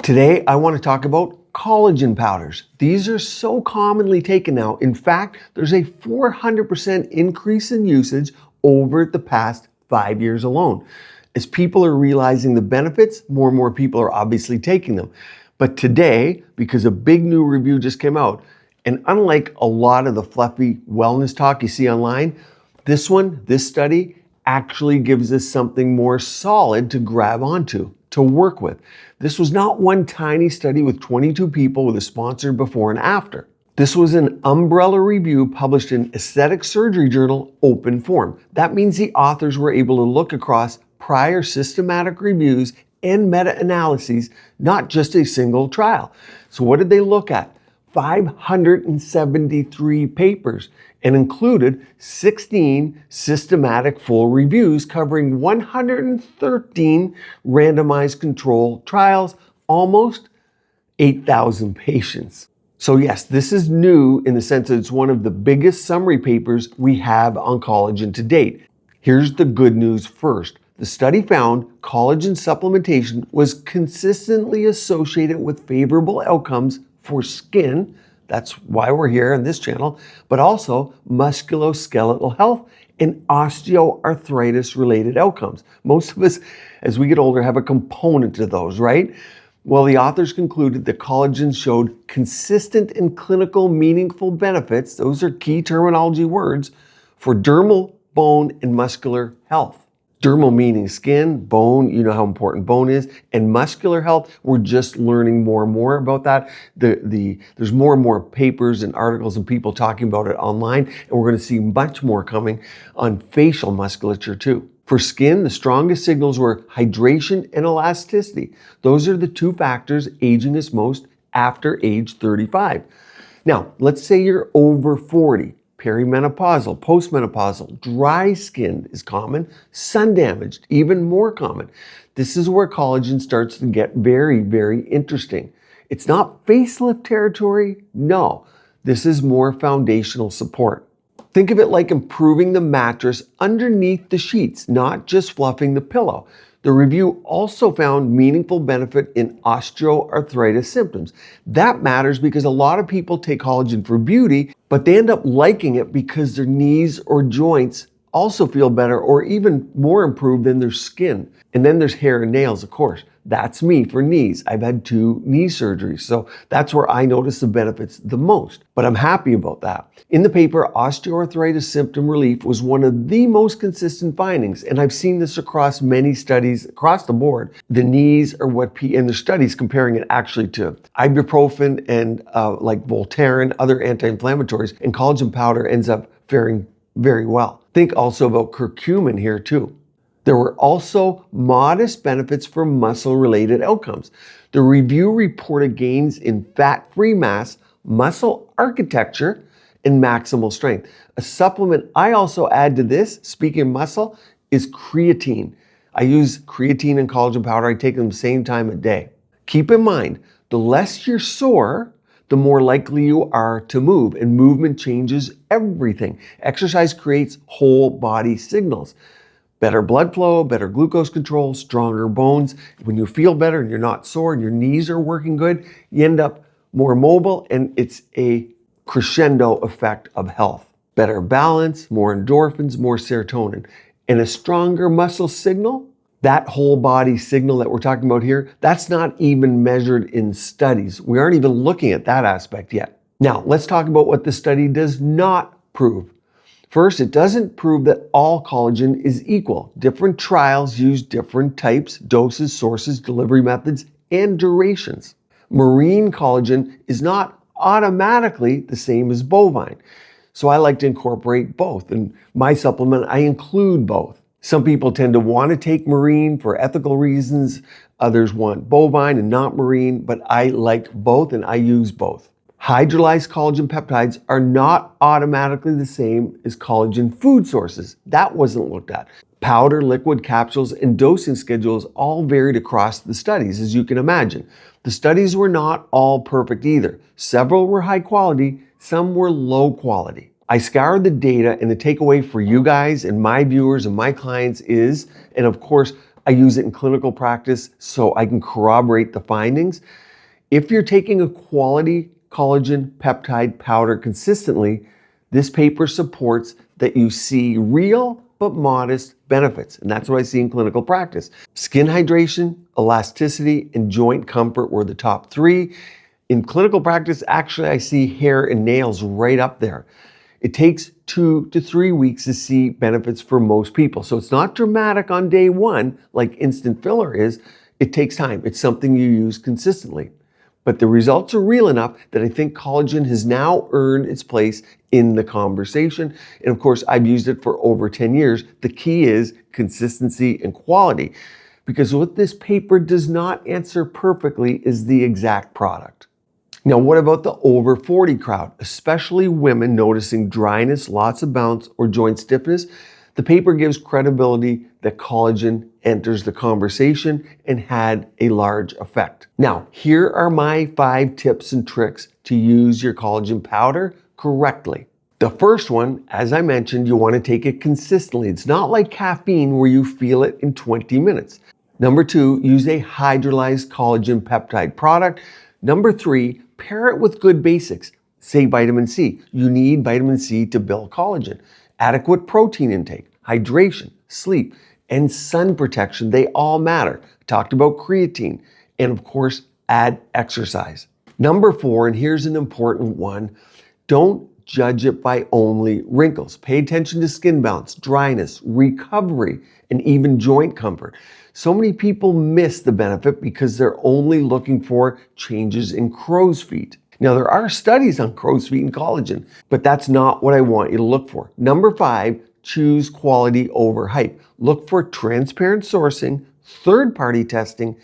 Today, I want to talk about collagen powders. These are so commonly taken now. In fact, there's a 400% increase in usage over the past 5 years alone. As people are realizing the benefits, more and more people are obviously taking them. But today, because a big new review just came out, and unlike a lot of the fluffy wellness talk you see online, this study, actually gives us something more solid to grab onto, to work with. This was not one tiny study with 22 people with a sponsored before and after. This was an umbrella review published in Aesthetic Surgery Journal Open Form. That means the authors were able to look across prior systematic reviews and meta-analyses, not just a single trial. So what did they look at? 573 papers, and included 16 systematic full reviews covering 113 randomized control trials, almost 8,000 patients. So yes, this is new in the sense that it's one of the biggest summary papers we have on collagen to date. Here's the good news first. The study found collagen supplementation was consistently associated with favorable outcomes for skin, that's why we're here on this channel, but also musculoskeletal health and osteoarthritis-related outcomes. Most of us, as we get older, have a component to those, right? Well, the authors concluded that collagen showed consistent and clinical meaningful benefits, those are key terminology words, for dermal, bone, and muscular health. Dermal meaning skin, bone, you know how important bone is, and muscular health, we're just learning more and more about that. There's more and more papers and articles and people talking about it online, and we're going to see much more coming on facial musculature too. For skin, the strongest signals were hydration and elasticity. Those are the two factors aging us most after age 35. Now, let's say you're over 40. Perimenopausal, postmenopausal, dry skin is common, sun damaged, even more common. This is where collagen starts to get very, very interesting. It's not facelift territory, no. This is more foundational support. Think of it like improving the mattress underneath the sheets, not just fluffing the pillow. The review also found meaningful benefit in osteoarthritis symptoms. That matters because a lot of people take collagen for beauty, but they end up liking it because their knees or joints also feel better or even more improved than their skin. And then there's hair and nails, of course. That's me for knees. I've had 2 knee surgeries, so that's where I notice the benefits the most. But I'm happy about that. In the paper, osteoarthritis symptom relief was one of the most consistent findings, and I've seen this across many studies across the board. The knees are and the studies comparing it actually to ibuprofen and like Voltaren, other anti-inflammatories, and collagen powder ends up faring very well. Think also about curcumin here too. There were also modest benefits for muscle-related outcomes. The review reported gains in fat-free mass, muscle architecture, and maximal strength. A supplement I also add to this, speaking of muscle, is creatine. I use creatine and collagen powder. I take them the same time of day. Keep in mind, the less you're sore, the more likely you are to move, and movement changes everything. Exercise creates whole body signals. Better blood flow, better glucose control, stronger bones. When you feel better and you're not sore and your knees are working good, you end up more mobile, and it's a crescendo effect of health. Better balance, more endorphins, more serotonin. And a stronger muscle signal, that whole body signal that we're talking about here, that's not even measured in studies. We aren't even looking at that aspect yet. Now, let's talk about what the study does not prove. First, it doesn't prove that all collagen is equal. Different trials use different types, doses, sources, delivery methods, and durations. Marine collagen is not automatically the same as bovine. So I like to incorporate both. In my supplement, I include both. Some people tend to want to take marine for ethical reasons. Others want bovine and not marine, but I like both and I use both. Hydrolyzed collagen peptides are not automatically the same as collagen food sources. That wasn't looked at. Powder, liquid, capsules, and dosing schedules all varied across the studies, as you can imagine. The studies were not all perfect either. Several were high quality, some were low quality. I scoured the data, and the takeaway for you guys and my viewers and my clients is, and of course, I use it in clinical practice so I can corroborate the findings. If you're taking a quality collagen peptide powder consistently, this paper supports that you see real but modest benefits. And that's what I see in clinical practice. Skin hydration, elasticity, and joint comfort were the top 3. In clinical practice, actually, I see hair and nails right up there. It takes 2 to 3 weeks to see benefits for most people. So it's not dramatic on day 1 like instant filler is. It takes time. It's something you use consistently. But the results are real enough that I think collagen has now earned its place in the conversation. And of course, I've used it for over 10 years. The key is consistency and quality. Because what this paper does not answer perfectly is the exact product. Now, what about the over 40 crowd, especially women noticing dryness, lots of bounce, or joint stiffness? The paper gives credibility that collagen enters the conversation and had a large effect. Now, here are my 5 tips and tricks to use your collagen powder correctly. The first one, as I mentioned, you want to take it consistently. It's not like caffeine where you feel it in 20 minutes. Number 2, use a hydrolyzed collagen peptide product. Number 3, pair it with good basics. Say vitamin C. You need vitamin C to build collagen. Adequate protein intake, hydration, sleep, and sun protection, they all matter. Talked about creatine. And of course, add exercise. Number 4, and here's an important one, don't judge it by only wrinkles. Pay attention to skin bounce, dryness, recovery, and even joint comfort. So many people miss the benefit because they're only looking for changes in crow's feet. Now, there are studies on crow's feet and collagen, but that's not what I want you to look for. Number 5, choose quality over hype. Look for transparent sourcing, third-party testing,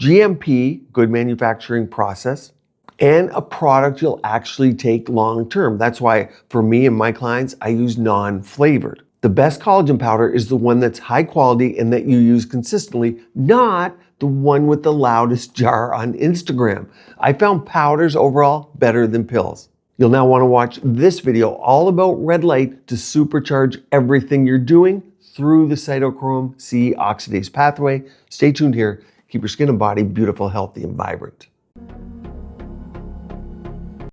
GMP, good manufacturing process, and a product you'll actually take long-term. That's why for me and my clients, I use non-flavored. The best collagen powder is the one that's high quality and that you use consistently, not the one with the loudest jar on Instagram. I found powders overall better than pills. You'll now want to watch this video all about red light to supercharge everything you're doing through the cytochrome C oxidase pathway. Stay tuned here. Keep your skin and body beautiful, healthy, and vibrant.